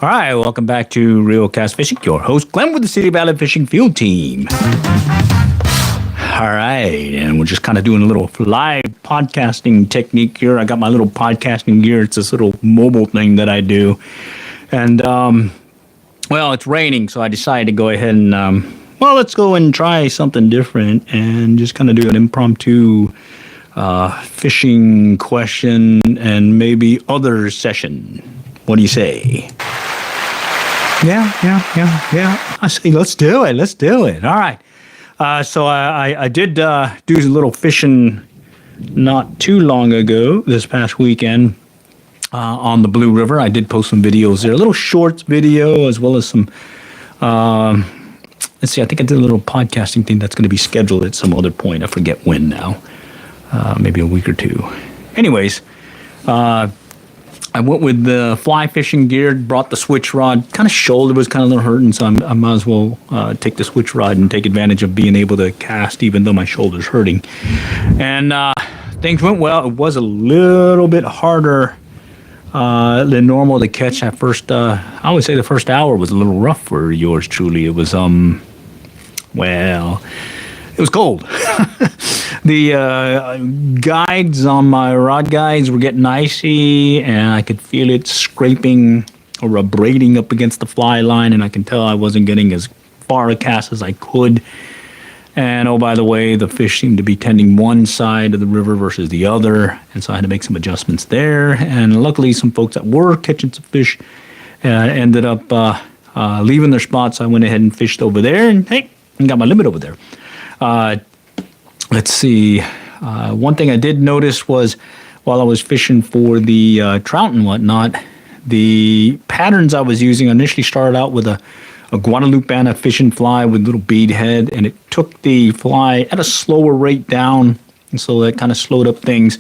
All right, welcome back to Real Cast Fishing. Your host, Glenn, with the City Valley Fishing Field Team. All right, and we're just kind of doing a little live podcasting technique here. I got my little podcasting gear. It's this little mobile thing that I do. And, well, it's raining, so I decided to go ahead and, let's go and try something different and just kind of do an impromptu fishing question and maybe other session. What do you say? Yeah. I say, let's do it. All right. So I did do a little fishing not too long ago, this past weekend, on the Blue River. I did post some videos there, a little shorts video, as well as some, let's see, I think I did a little podcasting thing that's going to be scheduled at some other point. I forget when now, maybe a week or two. Anyways, I went with the fly fishing gear, brought the switch rod. Kind of shoulder was kind of a little hurting, so I might as well take the switch rod and take advantage of being able to cast, even though my shoulder's hurting. And things went well. It was a little bit harder than normal to catch at first. I would say the first hour was a little rough for yours truly. It was, it was cold. The guides on my rod guides were getting icy, and I could feel it scraping or abrading up against the fly line, and I can tell I wasn't getting as far a cast as I could. And oh, by the way, the fish seemed to be tending one side of the river versus the other, and so I had to make some adjustments there. And luckily, some folks that were catching some fish ended up leaving their spots. I went ahead and fished over there, and hey, I got my limit over there. Let's see. One thing I did notice was while I was fishing for the trout and whatnot, the patterns I was using, I initially started out with a Guadalupeana fishing fly with little bead head, and it took the fly at a slower rate down, and so that kind of slowed up things.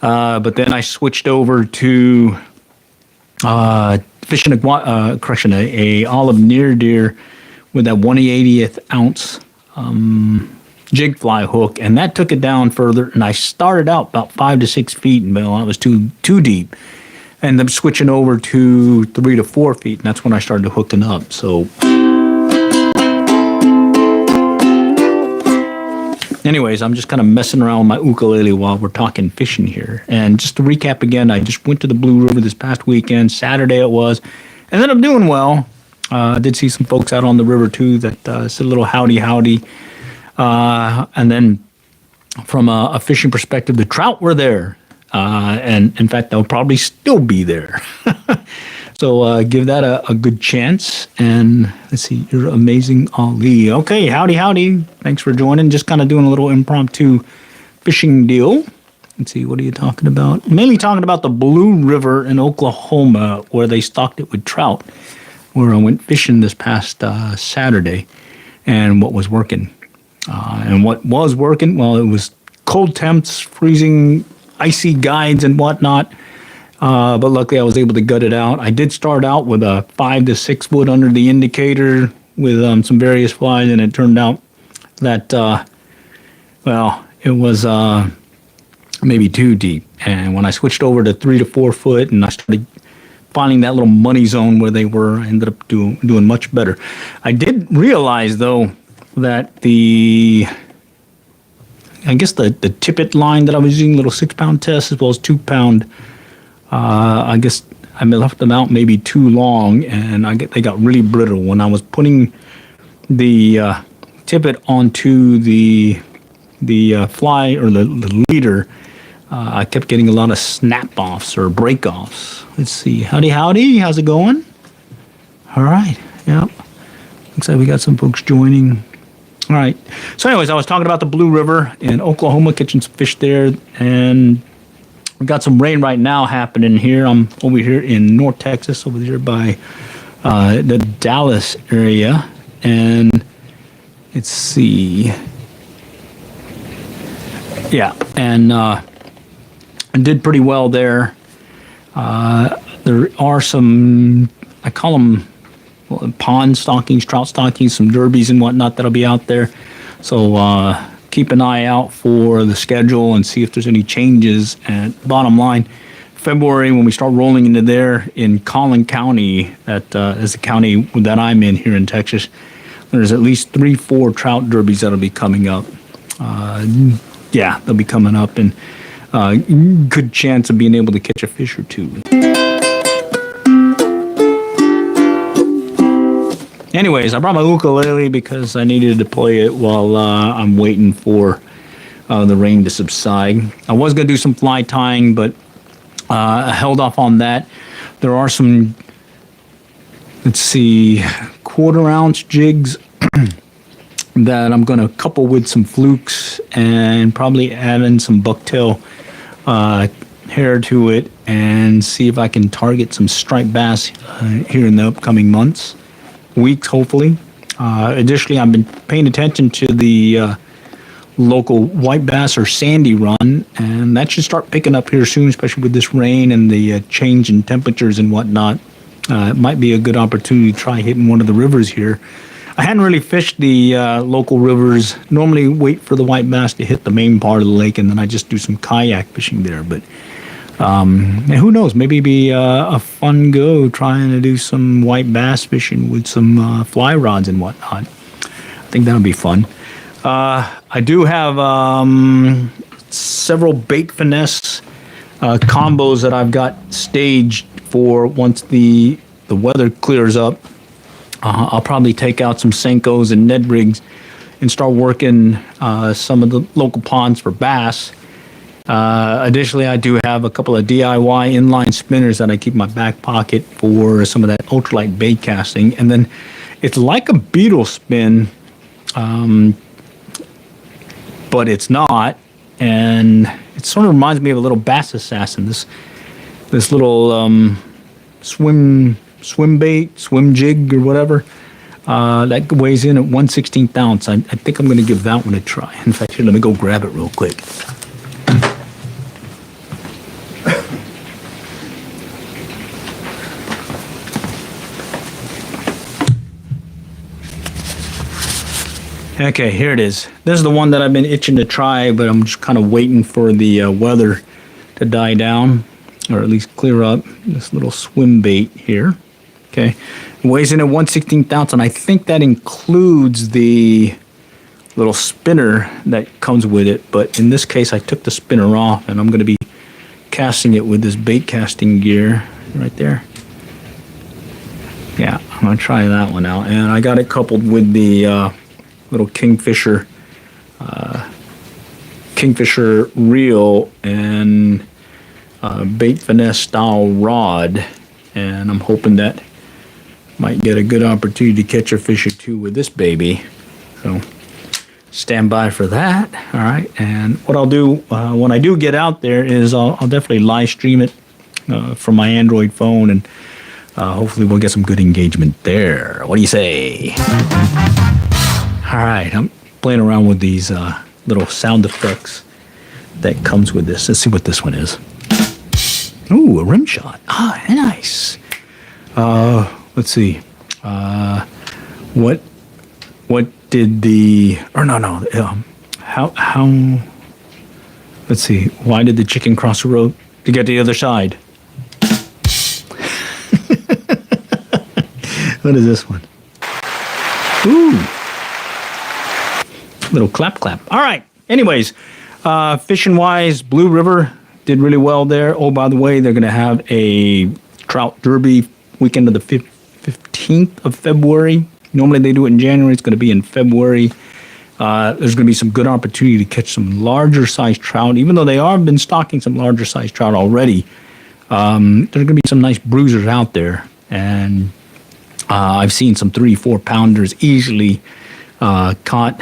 But then I switched over to fishing a olive near deer with that 1/80th ounce jig fly hook, and that took it down further. And I started out about 5 to 6 feet, and I was too deep. And then switching over to 3 to 4 feet, and that's when I started hooking up. So, anyways, I'm just kind of messing around with my ukulele while we're talking fishing here. And just to recap again, I just went to the Blue River this past weekend. Saturday it was, and then I'm doing well. I did see some folks out on the river too that said a little howdy. And then from a fishing perspective, the trout were there. And in fact, they'll probably still be there. So give that a good chance. And let's see, you're amazing, Ali. Okay, howdy. Thanks for joining. Just kind of doing a little impromptu fishing deal. Let's see, what are you talking about? Mainly talking about the Blue River in Oklahoma, where they stocked it with trout, where I went fishing this past Saturday, and what was working. And what was working, well, it was cold temps, freezing, icy guides and whatnot. But luckily I was able to gut it out. I did start out with a 5 to 6 foot under the indicator with some various flies, and it turned out that, it was maybe too deep. And when I switched over to 3 to 4 foot and I started finding that little money zone where they were, I ended up doing much better. I did realize, though, that the tippet line that I was using, little 6-pound test as well as 2-pound, I guess I left them out maybe too long, and they got really brittle. When I was putting the tippet onto the fly or the leader, I kept getting a lot of snap-offs or break-offs. Let's see. Howdy. How's it going? All right. Yep. Looks like we got some folks joining. All right. So anyways, I was talking about the Blue River in Oklahoma, catching some fish there, and we got some rain right now happening here. I'm over here in North Texas, over here by the Dallas area, and let's see. Yeah, and I did pretty well there. There are some, I call them pond stockings, trout stockings, some derbies and whatnot that'll be out there. So keep an eye out for the schedule and see if there's any changes. And bottom line, February, when we start rolling into there in Collin County, that is the county that I'm in here in Texas, there's at least 3-4 trout derbies that'll be coming up. Yeah, they'll be coming up, and good chance of being able to catch a fish or two. Anyways, I brought my ukulele because I needed to play it while I'm waiting for the rain to subside. I was going to do some fly tying, but I held off on that. There are some, let's see, 1/4-ounce jigs that I'm going to couple with some flukes and probably add in some bucktail hair to it and see if I can target some striped bass here in the upcoming months, weeks, hopefully. Additionally, I've been paying attention to the local white bass or sandy run, and that should start picking up here soon, especially with this rain and the change in temperatures and whatnot. It might be a good opportunity to try hitting one of the rivers here. I hadn't really fished the local rivers. Normally wait for the white bass to hit the main part of the lake, and then I just do some kayak fishing there. But who knows? Maybe it'd be a fun go trying to do some white bass fishing with some fly rods and whatnot. I think that would be fun. I do have several bait finesse combos that I've got staged for once the weather clears up. I'll probably take out some Senkos and Ned rigs and start working some of the local ponds for bass. Additionally, I do have a couple of DIY inline spinners that I keep in my back pocket for some of that ultralight bait casting. And then it's like a beetle spin, but it's not. And it sort of reminds me of a little bass assassin. This little swim bait, swim jig or whatever. That weighs in at 1/16 ounce. I think I'm going to give that one a try. In fact, here, let me go grab it real quick. Okay, here it is. This is the one that I've been itching to try, but I'm just kind of waiting for the weather to die down, or at least clear up. This little swim bait here. Okay, it weighs in at 1/16 ounce, and I think that includes the little spinner that comes with it. But in this case, I took the spinner off, and I'm going to be casting it with this bait casting gear right there. Yeah, I'm going to try that one out, and I got it coupled with the little Kingfisher reel and bait finesse style rod, and I'm hoping that might get a good opportunity to catch a fish or two with this baby. So stand by for that. All right, and what I'll do when I do get out there is I'll definitely live stream it from my Android phone, and hopefully we'll get some good engagement there. What do you say? All right, I'm playing around with these little sound effects that comes with this. Let's see what this one is. Ooh, a rim shot. Ah, nice. Let's see. What did the? Or no. How? Let's see. Why did the chicken cross the road to get to the other side? What is this one? Ooh. Little clap. All right. Anyways, fishing wise, Blue River did really well there. Oh, by the way, they're going to have a trout derby weekend of the 15th of February. Normally they do it in January. It's going to be in February. There's going to be some good opportunity to catch some larger sized trout, even though they have been stocking some larger sized trout already. There's going to be some nice bruisers out there, and I've seen some 3-4 pounders easily caught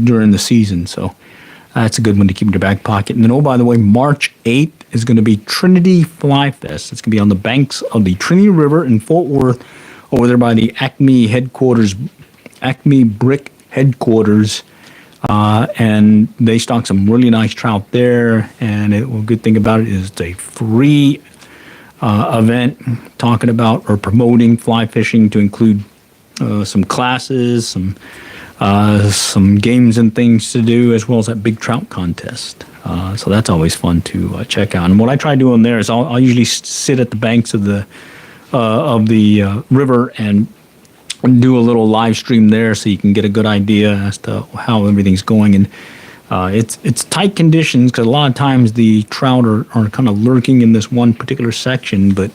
during the season, so that's a good one to keep in your back pocket. And then, oh, by the way, March 8th is going to be Trinity Fly Fest. It's going to be on the banks of the Trinity River in Fort Worth, over there by the Acme Brick headquarters, and they stock some really nice trout there. And the good thing about it is it's a free event talking about or promoting fly fishing, to include some classes, some some games and things to do, as well as that big trout contest. So that's always fun to check out. And what I try doing there is I'll usually sit at the banks of the river and do a little live stream there, so you can get a good idea as to how everything's going. And it's tight conditions, because a lot of times the trout are kind of lurking in this one particular section, but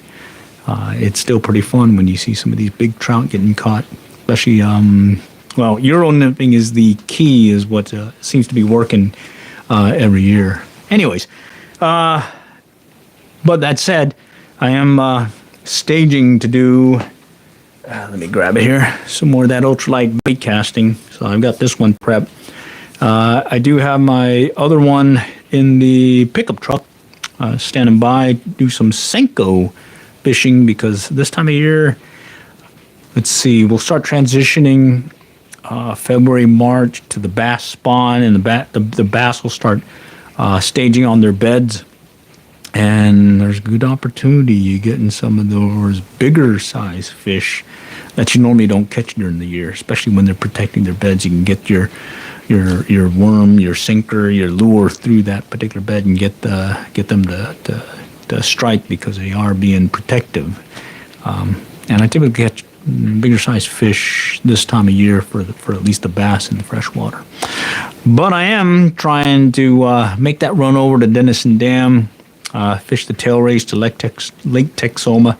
it's still pretty fun when you see some of these big trout getting caught, especially Euro nymphing is the key, is what seems to be working every year. Anyways, but that said, I am staging to do, let me grab it here, some more of that ultralight bait casting. So I've got this one prepped. I do have my other one in the pickup truck standing by, do some Senko fishing, because this time of year, let's see, we'll start transitioning February, March to the bass spawn, and the bass will start staging on their beds. And there's good opportunity you getting some of those bigger size fish that you normally don't catch during the year, especially when they're protecting their beds. You can get your worm, your sinker, your lure through that particular bed and get them to strike, because they are being protective. And I typically catch bigger size fish this time of year for at least the bass in the freshwater. But I am trying to make that run over to Denison Dam, fish the tail race to Lake Texoma,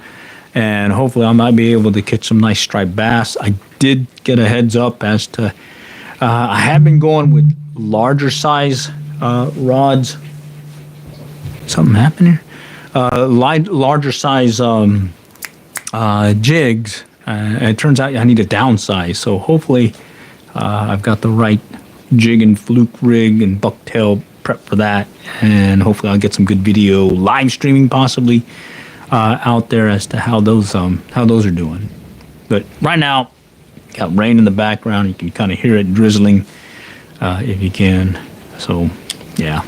and hopefully I might be able to catch some nice striped bass. I did get a heads up as to I have been going with larger size rods. Something happened here? Larger size jigs. It turns out I need a downsize, so hopefully I've got the right jig and fluke rig and bucktail prep for that, and hopefully I'll get some good video live streaming possibly out there as to how those are doing. But right now, got rain in the background. You can kind of hear it drizzling if you can. So yeah,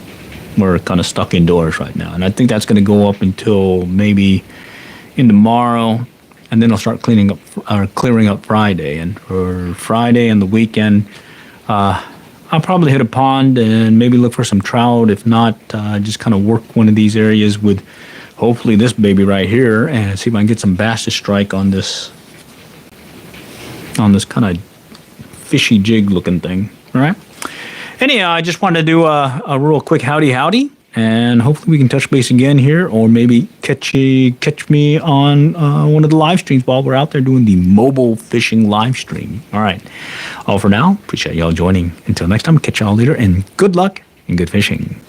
we're kind of stuck indoors right now, and I think that's going to go up until maybe in tomorrow, and then I'll start clearing up Friday. And for Friday and the weekend, I'll probably hit a pond and maybe look for some trout. If not, just kind of work one of these areas with hopefully this baby right here, and see if I can get some bass to strike on this kind of fishy jig looking thing. All right. Anyhow, I just wanted to do a real quick howdy, and hopefully we can touch base again here, or maybe catch me on one of the live streams while we're out there doing the mobile fishing live stream. All right. All for now. Appreciate y'all joining. Until next time, catch y'all later, and good luck and good fishing.